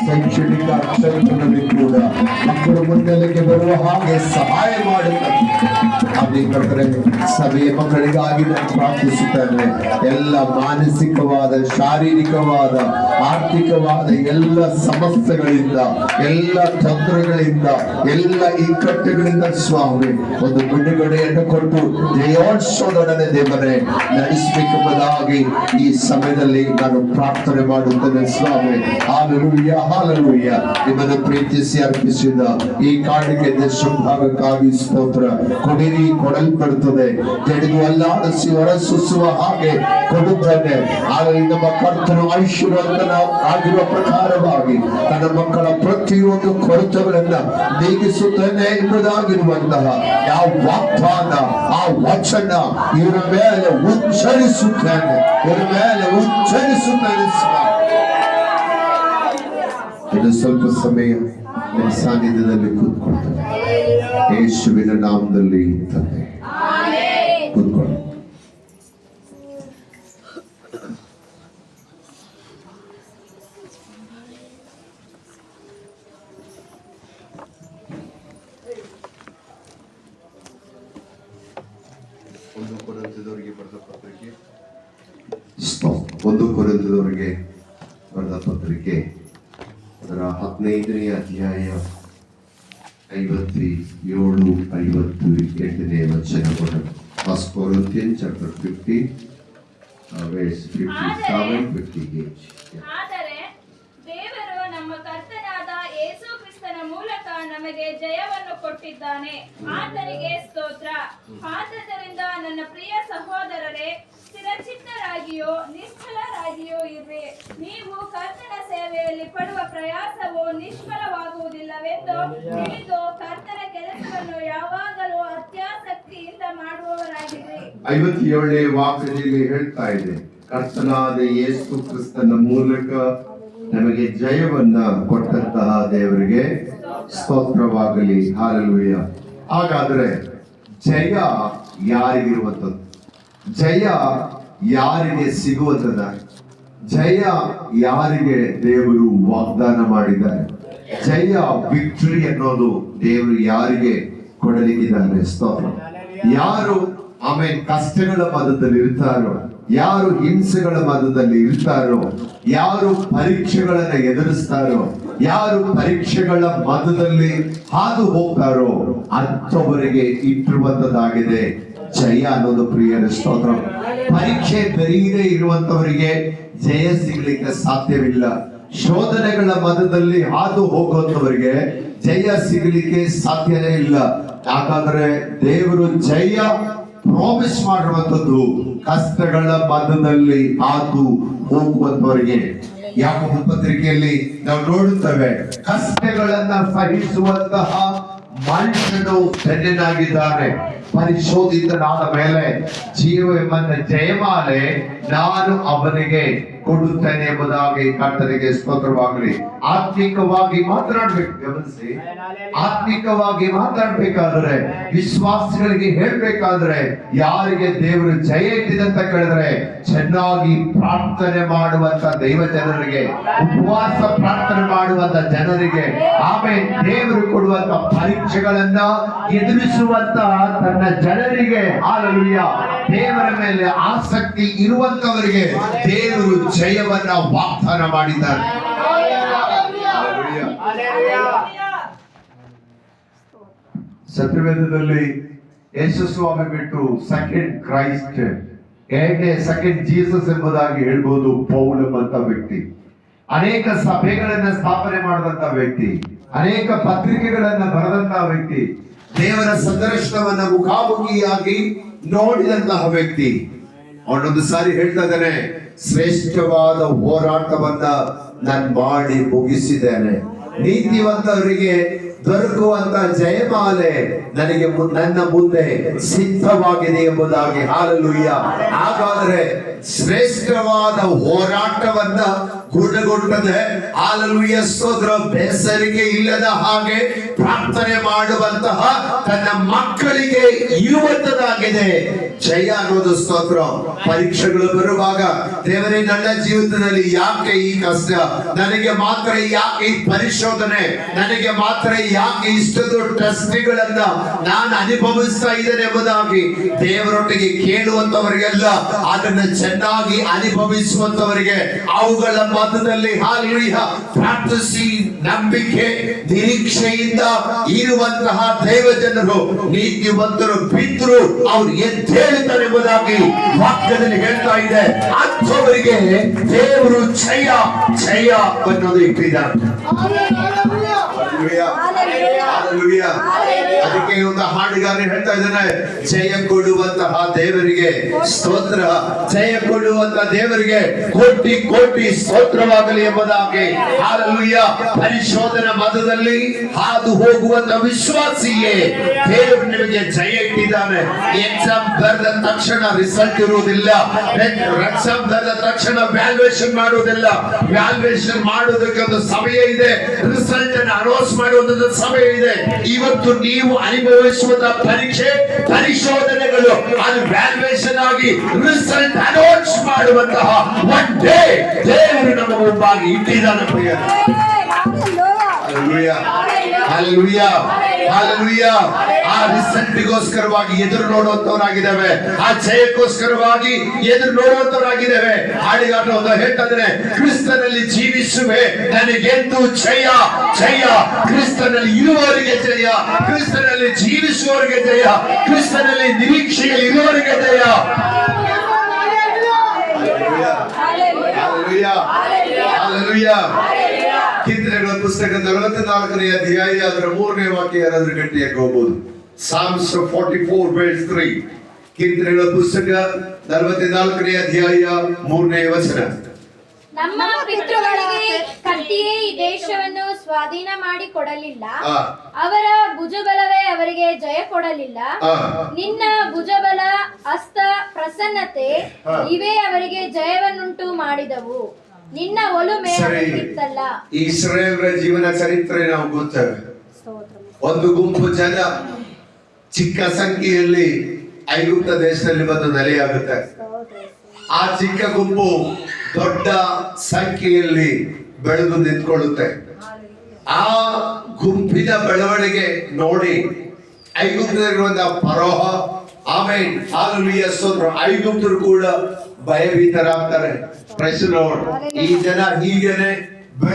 ಶೈಕ್ಷಣಿಕ ಕ್ಷೇತ್ರದಲ್ಲಿ ಕೂಡ ಮಕ್ಕಳು ಮುನ್ನೆಲೆಗೆ ಬರುವ ಹಾಗೆ ಸಹಾಯ ಮಾಡುತ್ತದೆ. ಅದೇ ಕರ್ತರೆ ಸಭೆಯ ಮಕ್ಕಳಿಗಾಗಿ ನಾನು ಪ್ರಾರ್ಥಿಸುತ್ತೇನೆ. ಎಲ್ಲ ಮಾನಸಿಕವಾದ, ಶಾರೀರಿಕವಾದ, ಆರ್ಥಿಕವಾದ ಎಲ್ಲ ಸಮಸ್ಯೆಗಳಿಂದ, ಎಲ್ಲ ತೊಂದರೆಗಳಿಂದ, ಎಲ್ಲ ಇಕ್ಕಟ್ಟುಗಳಿಂದ ಸ್ವಾಮಿ ಒಂದು ಬಿಡುಗಡೆಯನ್ನು ಕೊಟ್ಟು ಜಯೋತ್ಸವದೊಡನೆ ದೇವರೇ ನಡೆಸಬೇಕೆಂಬುದಾಗಿ ಈ ಸಮಯದಲ್ಲಿ ನಾನು ಪ್ರಾರ್ಥನೆ ಮಾಡುತ್ತೇನೆ ಸ್ವಾಮಿ. Hallelujah, hallelujah. ನಿಮ್ಮನ್ನು ಪ್ರೀತಿಸಿ ಅರ್ಪಿಸಿದ ಈ ಕಾಣಿಕೆ ದೇಶಭಾಗಕ್ಕಾಗಿ ಸ್ತೋತ್ರ. ಕೊಡಿರಿ, ಕೊಡಲ್ಪಡುತ್ತದೆ. ಜಡಿದು ಅಲ್ಲಾಡಿಸಿ ಹೊರಸೂಸುವ ಹಾಗೆ ಕೊಡುತ್ತಾನೆ. ಆದರೆ ನಮ್ಮ ಕರ್ತನು ಐಶ್ವರ್ಯವಂತನ ಆಗಿರುವ ಪ್ರಕಾರವಾಗಿ ತನ್ನ ಮಕ್ಕಳ ಪ್ರತಿಯೊಂದು ಕೊರತೆಗಳನ್ನ ನೀಗಿಸುತ್ತಾನೆ ಎಂಬುದಾಗಿರುವಂತಹ ಯಾವ ವಾಗ್ದಾನ, ಆ ವಚನ ಇವರ ಮೇಲೆ ಉಚ್ಚರಿಸುತ್ತಾನೆ, ಇವರ ಮೇಲೆ ಉಚ್ಚರಿಸುತ್ತಾನೆ. ಇದು ಸ್ವಲ್ಪ ಸಮಯ ನಿಮ್ಮ ಸಾನ್ನಿಧ್ಯದಲ್ಲಿ ಕೂತ್ಕೊಳ್ತಾರೆ. ಯೇಸುವಿನ ನಾಮದಲ್ಲಿ ತಂದೆ, ಕೂತ್ಕೊಳ್ಳಿ. ಒಂದು ಕೊರಿಂಥದವರಿಗೆ ಬರೆದ ಪತ್ರಿಕೆ ಅದರ 15ನೇ ಅಧ್ಯಾಯ 57, 58ನೇ ವಚನಗಳು. First Corinthians chapter 15 verse 57, 58. ಆದರೆ ದೇವರು ನಮ್ಮ ಕರ್ತನಾದ ಯೇಸು ಕ್ರಿಸ್ತನ ಮೂಲಕ ನಮಗೆ ಜಯವನ್ನು ಕೊಟ್ಟಿದ್ದಾನೆ. ಆತನಿಗೆ ಸ್ತೋತ್ರ. ಆದದರಿಂದ ನನ್ನ ಪ್ರಿಯ ಸಹೋದರರೇ, ಸ್ಥಿರಚಿತ್ತರಾಗಿಯೋ ನಿಷ್ಫಲರಾಗಿಯೋ ಇರ್ರಿ. ನೀವು ಕರ್ತನ ಸೇವೆಯಲ್ಲಿ ಪಡುವ ಪ್ರಯಾಸವು ನಿಷ್ಫಲವಾಗುವುದಿಲ್ಲವೆಂದು ತಿಳಿದು ಕರ್ತನ ಕೆಲಸವನ್ನು ಯಾವಾಗಲೂ ಅತ್ಯಾಸಕ್ತಿಯಿಂದ ಮಾಡುವವರಾಗಿರ್ರಿ. 57ನೇ ವಾಕ್ಯದಲ್ಲಿ ಹೇಳ್ತಾ ಇದೆ, ಕರ್ತನಾದ ಯೇಸು ಕ್ರಿಸ್ತನ ಮೂಲಕ ನಮಗೆ ಜಯವನ್ನ ಕೊಟ್ಟಂತಹ ದೇವರಿಗೆ ಸ್ತೋತ್ರವಾಗಲಿ. ಹಾಲೆಲೂಯ. ಹಾಗಾದ್ರೆ ಜಯ ಯಾರಿಗಿರುವಂಥದ್ದು? ಜಯ ಯಾರಿಗೆ ಸಿಗುವಂತದ? ಜಯ ಯಾರಿಗೆ ದೇವರು ವಾಗ್ದಾನ ಮಾಡಿದ್ದಾರೆ? ಜಯ, ವಿಕ್ಟರಿ ಅನ್ನೋದು ದೇವರು ಯಾರಿಗೆ ಕೊಡಲಿಕ್ಕಿದ್ದಾರೆ? ಸ್ತೋತ್ರ. ಯಾರು ಆಮೇಲೆ ಕಷ್ಟಗಳ ಮಧ್ಯದಲ್ಲಿ ಇರ್ತಾರೋ, ಯಾರು ಹಿಂಸೆಗಳ ಮಧ್ಯದಲ್ಲಿ ಇರ್ತಾರೋ, ಯಾರು ಪರೀಕ್ಷೆಗಳನ್ನ ಎದುರಿಸ್ತಾರೋ, ಯಾರು ಪರೀಕ್ಷೆಗಳ ಮಧ್ಯದಲ್ಲಿ ಹಾದು ಹೋಗ್ತಾರೋ ಅಂಥವರಿಗೆ ಇಟ್ಟಿರುವಂತದ್ದಾಗಿದೆ ಜಯ ಅನ್ನೋದು. ಪ್ರಿಯರ ಸ್ತೋತ್ರ. ಪರೀಕ್ಷೆ ಬರೀದೇ ಇರುವಂತವರಿಗೆ ಜಯ ಸಿಗ್ಲಿಕ್ಕೆ ಸಾಧ್ಯವಿಲ್ಲ. ಶೋಧನೆಗಳ ಮಧ್ಯದಲ್ಲಿ ಹಾದು ಹೋಗುವಂತವರಿಗೆ ಜಯ ಸಿಗಲಿಕ್ಕೆ ಸಾಧ್ಯನೇ ಇಲ್ಲ. ಯಾಕಂದ್ರೆ ದೇವರು ಜಯ ಪ್ರಾಮಿಸ್ ಮಾಡಿರುವಂತದ್ದು ಕಷ್ಟಗಳ ಮಧ್ಯದಲ್ಲಿ ಹಾದು ಹೋಗುವಂತವರಿಗೆ. ಯಾಕೋಬ ಪತ್ರಿಕೆಯಲ್ಲಿ ನಾವು ನೋಡುತ್ತೇವೆ, ಕಷ್ಟಗಳನ್ನ ಸಹಿಸುವಂತಹ ಮನುಷ್ಯನು ಧನ್ಯನಾಗಿದ್ದಾನೆ. ಪರಿಶೋಧಿತನಾದ ಮೇಲೆ ಜೀವವೆಂಬ ಜಯಮಾಲೆ ನಾನು ಅವನಿಗೆ ಕೊಡುತ್ತೇನೆ ಎಂಬುದಾಗಿ ಕರ್ತನಿಗೆ ಸ್ತೋತ್ರವಾಗಲಿ. ಆತ್ಮಿಕವಾಗಿ ಮಾತನಾಡ್ಬೇಕು. ಗಮನಿಸಿ, ಆತ್ಮಿಕವಾಗಿ ಮಾತಾಡ್ಬೇಕಾದ್ರೆ, ವಿಶ್ವಾಸಿಗಳಿಗೆ ಹೇಳ್ಬೇಕಾದ್ರೆ, ಯಾರಿಗೆ ದೇವರು ಜಯ ಇಟ್ಟಿದೆ ಅಂತ ಕೇಳಿದ್ರೆ ಚೆನ್ನಾಗಿ ಪ್ರಾರ್ಥನೆ ಮಾಡುವಂತ ದೈವ ಜನರಿಗೆ, ಉಪವಾಸ ಪ್ರಾರ್ಥನೆ ಮಾಡುವಂತ ಜನರಿಗೆ, ಆಮೇಲೆ ದೇವರು ಕೊಡುವಂತ ಪರೀಕ್ಷೆಗಳನ್ನ ಎದುರಿಸುವಂತ ತನ್ನ ಜನರಿಗೆ, ಹಾಲೆಲೂಯ, ದೇವರ ಮೇಲೆ ಆಸಕ್ತಿ ಇರುವಂತವರಿಗೆ ದೇವರು ಜಯವನ್ನ ವಾಗ್ದಾನ ಮಾಡಿದ್ದಾರೆ. ಸತ್ಯವೇದದಲ್ಲಿ ಯೇಸು ಸ್ವಾಮಿ ಬಿಟ್ಟು ಸೆಕೆಂಡ್ ಕ್ರೈಸ್ಟ್, ಸೆಕೆಂಡ್ ಜೀಸಸ್ ಎಂಬುದಾಗಿ ಹೇಳ್ಬೋದು. ಪೌಲ್ ಎಂಬಂತ ವ್ಯಕ್ತಿ ಅನೇಕ ಸಭೆಗಳನ್ನ ಸ್ಥಾಪನೆ ಮಾಡಿದಂತ ವ್ಯಕ್ತಿ, ಅನೇಕ ಪತ್ರಿಕೆಗಳನ್ನ ಬರೆದಂತಹ ವ್ಯಕ್ತಿ, ದೇವರ ಸಂದರ್ಶನವನ್ನ ಮುಖಾಮುಖಿಯಾಗಿ ನೋಡಿದಂತಹ ವ್ಯಕ್ತಿ. ಅವನೊಂದು ಸಾರಿ ಹೇಳ್ತಾ ಇದ್ದಾನೆ, ಶ್ರೇಷ್ಠವಾದ ಹೋರಾಟವನ್ನ ನಾನು ಮಾಡಿ ಮುಗಿಸಿದ್ದೇನೆ, ನೀತಿವಂತವರಿಗೆ ದೊರಕುವಂತ ಜಯಮಾಲೆ ನನಗೆ ನನ್ನ ಮುಂದೆ ಸಿದ್ಧವಾಗಿದೆ ಎಂಬುದಾಗಿ. ಹಾಲೆಲೂಯ. ಹಾಗಾದ್ರೆ ಶ್ರೇಷ್ಠವಾದ ಹೋರಾಟವನ್ನ ಪೂರ್ಣಗೊಳ್ಳುತ್ತದೆ. ಹಾಲೆಲೂಯಾ, ಸ್ತೋತ್ರ. ಬೇಸರಿಕೆ ಇಲ್ಲದ ಹಾಗೆ ಪ್ರಾರ್ಥನೆ ಮಾಡುವಂತಹ ತನ್ನ ಮಕ್ಕಳಿಗೆ ಇರುವಂತದಾಗಿದೆ ಜಯ ಅನ್ನೋದು. ಸ್ತೋತ್ರ. ಪರೀಕ್ಷೆಗಳು ಬರುವಾಗ ದೇವರೇ, ನನ್ನ ಜೀವಿತದಲ್ಲಿ ಯಾಕೆ ಈ ಕಷ್ಟ, ನನಗೆ ಮಾತ್ರ ಯಾಕೆ ಈ ಪರಿಶೋಧನೆ, ನನಗೆ ಮಾತ್ರ ಯಾಕೆ ಇಷ್ಟೊಂದು ಟೆಸ್ಟ್ಗಳನ್ನ ನಾನು ಅನುಭವಿಸ್ತಾ ಇದ್ದೇನೆ ಎಂಬುದಾಗಿ ದೇವರೊಟ್ಟಿಗೆ ಕೇಳುವಂತವರಿಗೆಲ್ಲ ಅದನ್ನ ಚೆನ್ನಾಗಿ ಅನುಭವಿಸುವಂತವರಿಗೆ ಅವುಗಳ ಮಧ್ಯದಲ್ಲಿ ಹಾಲೆಲೂಯಾ ಪ್ರಾರ್ಥಿಸಿ ನಂಬಿಕೆ ನಿರೀಕ್ಷೆಯಿಂದ ಇರುವಂತಹ ದೇವ ಜನರು, ನೀತಿವಂತರು ಬಿದ್ದರು ಅವ್ರು ಎದ್ದೇಳುತ್ತಾರೆ ಎಂಬುದಾಗಿ ವಾಕ್ಯದಲ್ಲಿ ಹೇಳ್ತಾ ಇದೆ. ಅಂಥವರಿಗೆ ದೇವರು ಜಯ ಜಯ ಅನ್ನೋದು ಇಟ್ಟಿದ್ದಾರೆ. Hallelujah. ಅದಕ್ಕೆ ಒಂದು ಹಾಡುಗಾರ ಹೇಳ್ತಾ ಇದ್ದಾನೆ, ಜಯ ಕೊಡುವಂತಹ ದೇವರಿಗೆ ಸ್ತೋತ್ರ, ಜಯ ಕೊಡುವಂತಹ ದೇವರಿಗೆ ಕೋಟಿ ಕೋಟಿ ಸ್ತೋತ್ರವಾಗಲಿ ಎಂಬುದಾಗಿ. ಹಾಲೆಲೂಯಾ. ಪರಿಶೋಧನಾ ಮಧ್ಯದಲ್ಲಿ ಹಾದು ಹೋಗುವಂತ ವಿಶ್ವಾಸಿಯೇ ದೇವರು ನಿಮಗೆ ಜಯ ಇಟ್ಟಿದ್ದಾನೆ. ಎಕ್ಸಾಮ್ ಬರೆದ ತಕ್ಷಣ ರಿಸಲ್ಟ್ ಇರುವುದಿಲ್ಲ. ಎಕ್ಸಾಮ್ ಬರೆದ ತಕ್ಷಣ ವ್ಯಾಲ್ಯೂಯೇಷನ್ ಮಾಡುವುದಿಲ್ಲ. ವ್ಯಾಲ್ಯೂಯೇಷನ್ ಮಾಡುವುದಕ್ಕೆ ಒಂದು ಸಮಯ ಇದೆ. ರಿಸಲ್ಟ್ ಅನ್ನು ಅನೌನ್ಸ್ ಮಾಡುವುದಕ್ಕೆ ಸಮಯ ಇದೆ. ಇವತ್ತು ನೀವು ಅನುಭವಿಸುವಂತಹ ಪರೀಕ್ಷೆ ಪರಿಶೋಧನೆಗಳು ಅದು ವ್ಯಾಲ್ಯೂಯೇಷನ್ ಆಗಿ ರಿಸಲ್ಟ್ ಅನೌನ್ಸ್ ಮಾಡುವಂತಹ ಒನ್ ಡೇ ದೇವರು ನಮ್ಮ ಮುಂಬಾಗಿ ಇಟ್ಟಿದ್ದಾನೆ. Hallelujah. Hallelujah. Hallelujah. ಆ ರಿಸಲ್ಟ್ಗೋಸ್ಕರವಾಗಿ ಎದುರು ನೋಡುವಂತವರಾಗಿದ್ದೇವೆ. ಆ ಜಯಕ್ಕೋಸ್ಕರವಾಗಿ ಎದುರು ನೋಡುವಂತವರಾಗಿದ್ದೇವೆ. ಹಾಡಿಗಾರರು ಒಂದು ಹೇಳ್ತಾರೆ, ಕ್ರಿಸ್ತನಲ್ಲಿ ಜೀವಿಸುವೆ ನನಗೆಂದು ಜಯ ಜಯ, ಕ್ರಿಸ್ತನಲ್ಲಿ ಇರುವವರಿಗೆ ಜಯ, ಕ್ರಿಸ್ತನಲ್ಲಿ ಜೀವಿಸುವವರಿಗೆ ಜಯ, ಕ್ರಿಸ್ತನಲ್ಲಿ ನಿರೀಕ್ಷೆಯಲ್ಲಿ ಇರುವವರಿಗೆ ಜಯ. Hallelujah. ಕೀರ್ತನೆಗಳ ಪುಸ್ತಕ 44ನೇ ಅಧ್ಯಾಯ ಅದರ 3ನೇ ವಾಕ್ಯ ಯಾರಾದ್ರೂ ಗಟ್ಟಿಯಾಗಿ ಹೋಗ್ಬೋದು. Psalms 44 verse 3. ಕೀರ್ತನೆಗಳ ಪುಸ್ತಕ 44ನೇ ಅಧ್ಯಾಯ 3ನೇ ವಚನ. ನಮ್ಮ ಪಿತೃಗಳಿಗೆ ಕತ್ತಿಯೇ ಈ ದೇಶವನ್ನು ಸ್ವಾಧೀನ ಮಾಡಿ ಕೊಡಲಿಲ್ಲ, ಅವರ ಭುಜಬಲವೇ ಅವರಿಗೆ ಜಯ ಕೊಡಲಿಲ್ಲ. ನಿನ್ನ ಭುಜಬಲ, ಹಸ್ತ, ಪ್ರಸನ್ನತೆ ಇವೇ ಅವರಿಗೆ ಜಯವನ್ನುಂಟು ಮಾಡಿದವು. ನಿನ್ನ ಒಲುಮೆ ಅವರಿಗಿತ್ತಲ್ಲ. ಇಸ್ರಾಯೇಲ್ರ ಜೀವನ ಚರಿತ್ರೆ ನಾವು ಗೊತ್ತೇವೆ. ಒಂದು ಗುಂಪು ಜನ ಚಿಕ್ಕ ಸಂಖ್ಯೆಯಲ್ಲಿ ಐಗುಪ್ತ ದೇಶದಲ್ಲಿ ಬಂದು ನೆಲೆಯಾಗುತ್ತೆ. ಆ ಚಿಕ್ಕ ಗುಂಪು ದೊಡ್ಡ ಸಂಖ್ಯೆಯಲ್ಲಿ ಬೆಳೆದು ನಿಂತ್ಕೊಳ್ಳುತ್ತೆ. ಆ ಗುಂಪಿನ ಬೆಳವಣಿಗೆ ನೋಡಿ ಐಗುಪ್ತದಲ್ಲಿರುವಂತಹ ಫರೋಹ, ಆಮೇಲೆ ಹಾಲೆಲೂಯಾ ಸ್ತೋತ್ರ, ಐಗುಪ್ತರು ಕೂಡ ಭಯಭೀತರಾಗ್ತಾರೆ. Price the lord. ಈ ಜನ ಹೀಗೇನೆ ಬೆಳೆದು